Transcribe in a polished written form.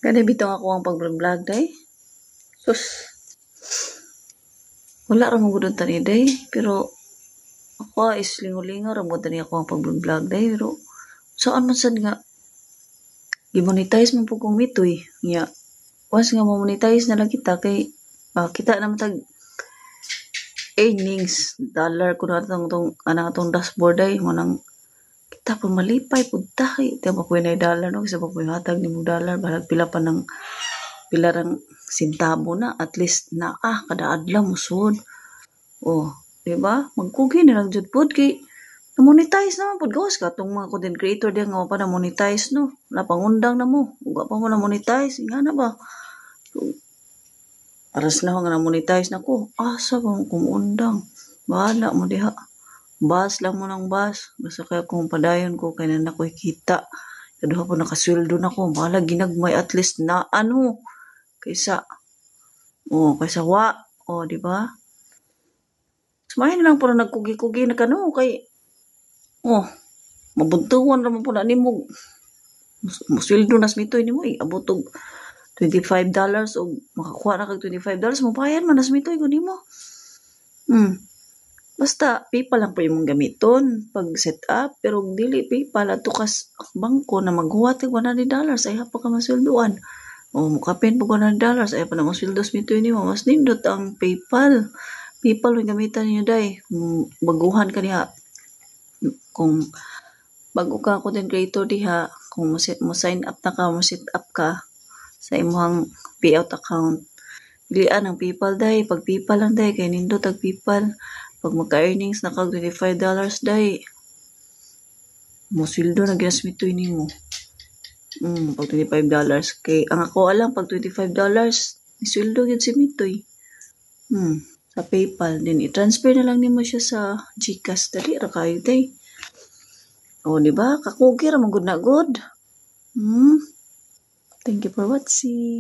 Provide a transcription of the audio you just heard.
Gani bitong ako ang pag-vlog day. Sus, wala ra mo gudon tani day, pero ako is lingo-lingo ra mo tani ako ang pag-vlog day, pero saan man sad nga gi-monetize man pud kong mitoy. Nya, once nga mo-monetize na lang kita kay kita naman tag earnings dollar ko na tong atong dashboard ay mo nang kita pa malipay pud tahi ta pa na dollar no kasi pa hatag nimo dollar balag pila rang sintabo na at least naa kada adlaw musud. Oh, di ba? Magkugi na lang jud pud kay na-monetize naman pud gawas ka tong mga content creator diyan nga pa na-monetize no. Napangundang na mo. Uga pa mo na-monetize nga na ba? So, aras na nga na-monetize na ko. Asa ba mo kumundang? Bahala mo diha. Bas lang mo ng bas. Basta kaya kung padayon ko kaya na ko kita. Kaduha po nakasweldo na ko. Bahala ginagmay at least na ano. Kaysa wa. Oh, di ba? Sumahin lang po na nagkugi-kugi na kano kay mabuntuan naman po na ni mo. Musweldo nas mitoy ni mo abotog $25 o makakuha na kag $25 mo bayad man nas mitoy ko nimo. Basta PayPal lang po yung mong gamiton pag set up pero dili PayPal ato kas bangko na maghuwat og $100 ay pa ka masweldoan. O mukapin po $100 ay pa na masweldos mitoy nimo mas nindot ang PayPal. PayPal yung gamitan niyo day. Baguhan ka niya. Kung bago ka content creator diha, kung mo sign up na ka, mo set up ka sa imong payout account. Bilian ang PayPal day. Pag PayPal lang day, kay nindot ang PayPal. Pag magka-earnings na kag $25 day, mo sweldo na ginasmitoy nimo. Pag $25. Kay ang ako alam, pag $25, isweldo yun si Mitoy. Sa PayPal din i-transfer na lang nimo siya sa GCash dali ra kayo day. O di ba? Kakugi ra man gud na good. Thank you for watching.